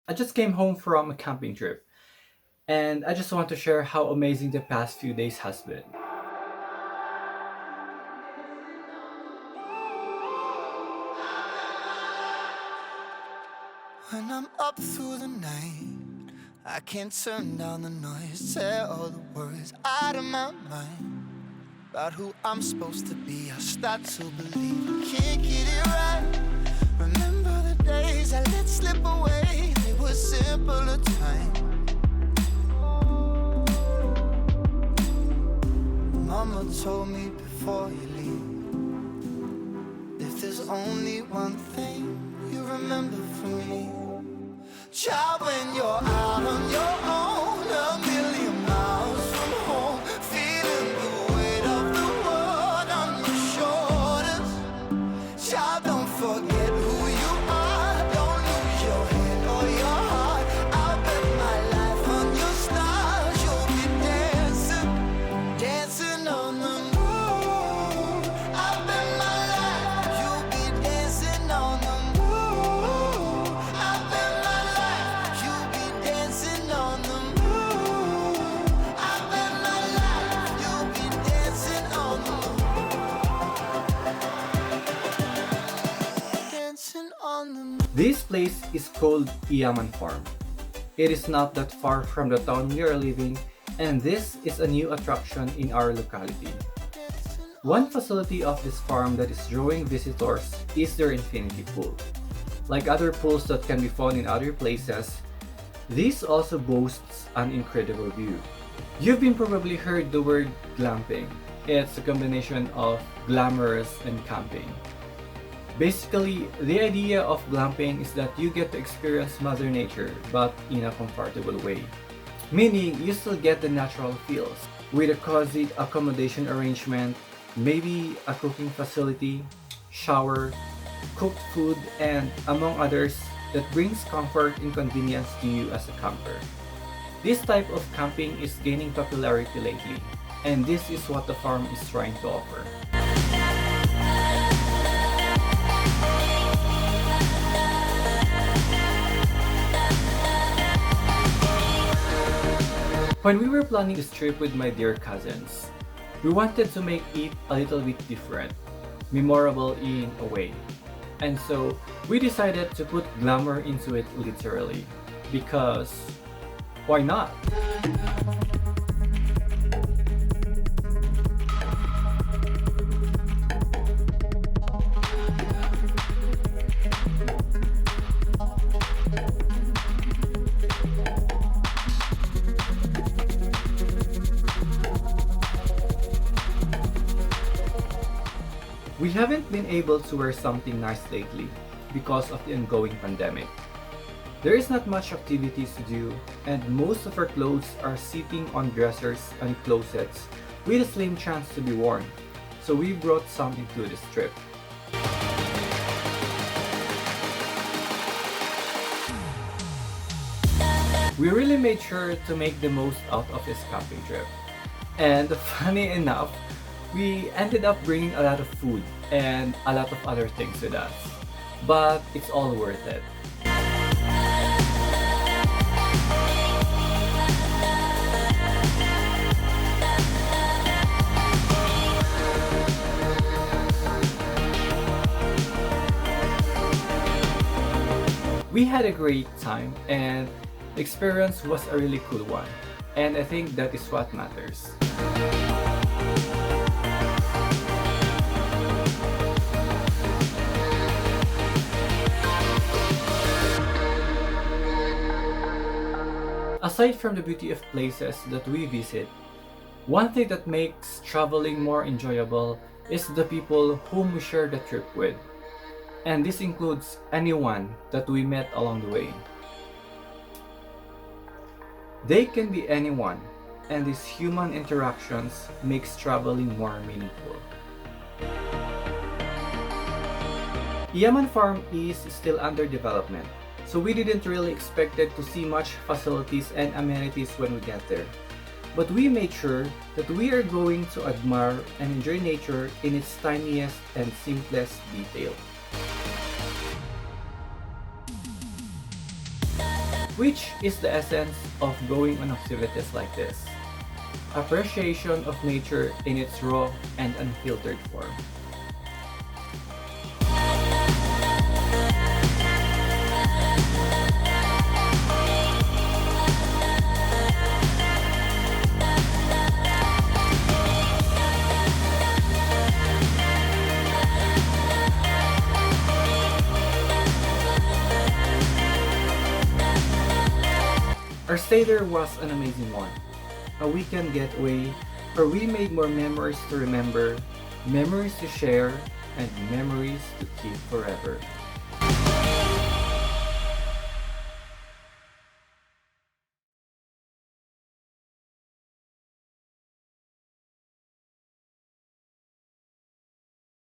I just came home from a camping trip, and I just want to share how amazing the past few days has been. When I'm up through the night, I can't turn down the noise. Tear all the words out of my mind about who I'm supposed to be. I start to believe I can't get it right. Remember the days I let slip away. They were simpler times. Mama told me before you leave, if there's only one thing you remember from me, child, when you're out on your own, a million miles from home, feeling the weight of the world on your shoulders. Child, don't forget who you are. Don't lose your head or your heart. I'll bet my life on your stars. You'll be dancing, dancing on the moon. I'll bet my life you'll be dancing on the moon. I'll bet my life you'll be dancing on the moon. I bet my life you'll be dancing on the moon. Dancing on the moon. This place is called IYAMAN Farm. It is not that far from the town we are living, and this is a new attraction in our locality. One facility of this farm that is drawing visitors is their infinity pool. Like other pools that can be found in other places, this also boasts an incredible view. You've been probably heard the word glamping. It's a combination of glamorous and camping. Basically, the idea of glamping is that you get to experience Mother Nature, but in a comfortable way. Meaning, you still get the natural feels, with a cozy accommodation arrangement, maybe a cooking facility, shower, cooked food, and among others, that brings comfort and convenience to you as a camper. This type of camping is gaining popularity lately, and this is what the farm is trying to offer. When we were planning this trip with my dear cousins, we wanted to make it a little bit different, memorable in a way. And so we decided to put glamour into it literally, because why not? We haven't been able to wear something nice lately because of the ongoing pandemic. There is not much activities to do, and most of our clothes are sitting on dressers and closets with a slim chance to be worn. So we brought some into this trip. We really made sure to make the most out of this camping trip. And funny enough, we ended up bringing a lot of food and a lot of other things with us. But it's all worth it. We had a great time, and the experience was a really cool one. And I think that is what matters. Aside from the beauty of places that we visit, one thing that makes traveling more enjoyable is the people whom we share the trip with. And this includes anyone that we met along the way. They can be anyone, and these human interactions makes traveling more meaningful. Yaman Farm is still under development, so we didn't really expected to see much facilities and amenities when we get there. But we made sure that we are going to admire and enjoy nature in its tiniest and simplest detail. which is the essence of going on activities like this. Appreciation of nature in its raw and unfiltered form. Our stay there was an amazing one. A weekend getaway where we made more memories to remember, memories to share, and memories to keep forever.